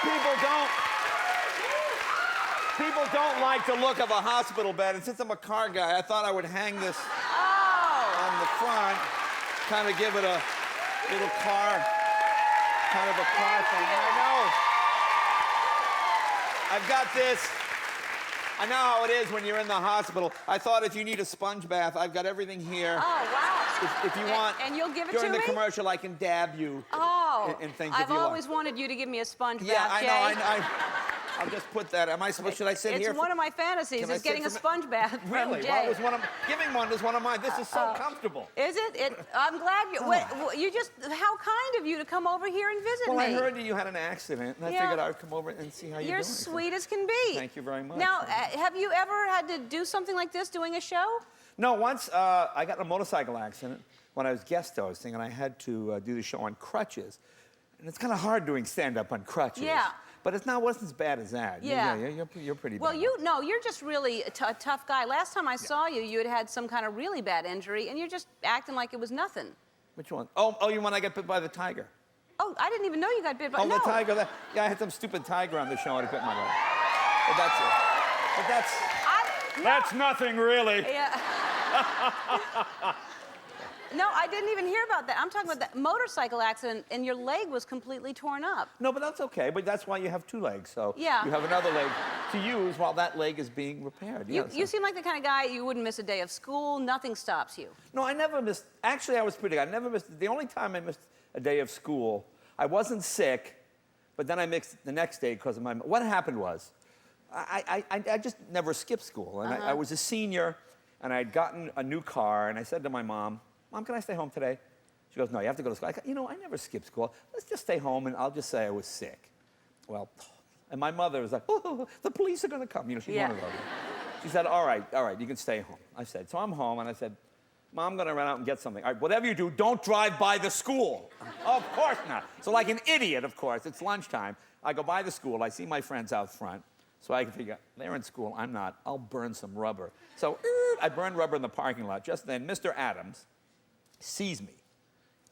People don't like the look of a hospital bed, and since I'm a car guy, I thought I would hang this on the front, kind of give it a little car, kind of a car thing. I know. I've got this. I know how it is when you're in the hospital. I thought if you need a sponge bath, I've got everything here. Oh, wow. If you want, and you'll give it to me? during the commercial, I can dab you. Oh, and things I've if you always want. wanted you to give me a sponge Yeah, bath, Jay. I know. I'll just put that. Am I supposed? Should I sit here? It's one of my fantasies. Can I Is getting a sit sponge bath from Really? Jay. Well, it was giving one is one of mine. This is so comfortable. Is it? I'm glad you. You just. How kind of you to come over here and visit me. Well, I heard that you had an accident, and I figured I would come over and see how you're doing. You're sweet as can be. Thank you very much. Now, have you ever had to do something like this, doing a show? No, once I got in a motorcycle accident when I was guest hosting, and I had to do the show on crutches. And it's kind of hard doing stand-up on crutches. Yeah. But wasn't as bad as that. Yeah. You're pretty bad. Well, you're just really a tough guy. Last time I saw you, you had some kind of really bad injury, and you're just acting like it was nothing. Which one? Oh, you when I got bit by the tiger. Oh, I didn't even know you got bit by. Oh, the tiger. Yeah, I had some stupid tiger on the show, and it bit my leg. But that's it. But that's nothing, really. Yeah. No, I didn't even hear about that. I'm talking about that motorcycle accident, and your leg was completely torn up. No, but that's okay. But that's why you have two legs. So you have another leg to use while that leg is being repaired. You seem like the kind of guy you wouldn't miss a day of school. Nothing stops you. No, I never missed. Actually, I was pretty good. I never missed. The only time I missed a day of school, I wasn't sick, but then I missed the next day because of my. What happened was, I just never skipped school, and I was a senior, and I had gotten a new car, and I said to my mom, "Mom, can I stay home today?" She goes, "No, you have to go to school." I never skipped school. Let's just stay home, and I'll just say I was sick. Well, and my mother was like, "Oh, the police are going to come." She's one of those. She said, all right, you can stay home. I said, so I'm home, and I said, "Mom, I'm going to run out and get something." "All right, whatever you do, don't drive by the school." "Of course not." So like an idiot, of course, it's lunchtime. I go by the school. I see my friends out front. So I can figure, they're in school, I'm not. I'll burn some rubber. So I burned rubber in the parking lot. Just then, Mr. Adams sees me,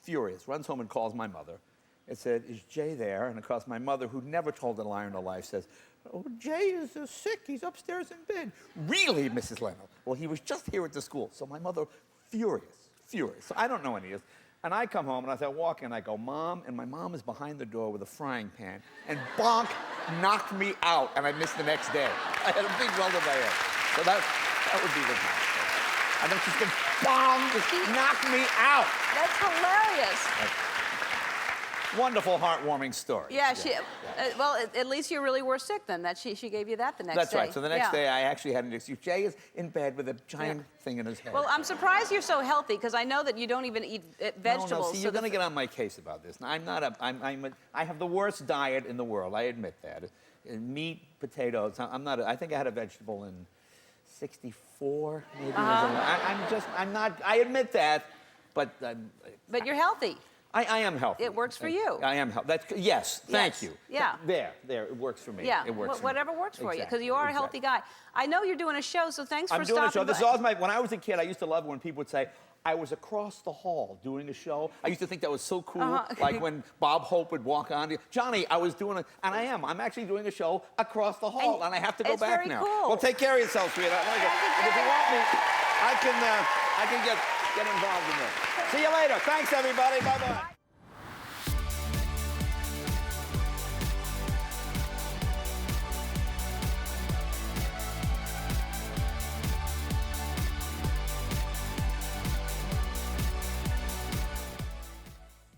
furious, runs home and calls my mother. It said, "Is Jay there?" And of course, my mother, who never told a lie in her life, says, "Oh, Jay is sick. He's upstairs in bed." "Really, Mrs. Leno?" "Well, he was just here at the school." So my mother, furious. So I don't know any of this. And I come home, and as I walk in, I go, "Mom," and my mom is behind the door with a frying pan, and bonk, knocked me out, and I missed the next day. I had a big welt in my head. So that would be the time. And then she's going, "Bong!" Just knocked me out. That's hilarious. Wonderful, heartwarming story. Yeah, well, at least you really were sick then. That she gave you that the next day. That's right. So the next day, I actually had an excuse. Jay is in bed with a giant thing in his head. Well, I'm surprised you're so healthy, because I know that you don't even eat vegetables. No, see, you're going to get on my case about this. Now, I have the worst diet in the world. I admit that. Meat, potatoes. I think I had a vegetable in '64, maybe. I admit that, but. But you're healthy. I am healthy. It works for you. I am healthy. Yes, thank you. Yeah. There, it works for me. Yeah, it works for whatever me. works for you, because you are a healthy guy. I know you're doing a show, so thanks for stopping by. I'm doing a show. This is always when I was a kid, I used to love when people would say, "I was across the hall doing a show." I used to think that was so cool, like when Bob Hope would walk on. "Johnny, I was doing and I am. I'm actually doing a show across the hall, and I have to go back now." Cool. Well, take care of yourself, sweetheart. And if you want me, I can get involved in this. See you later. Thanks, everybody. Bye-bye.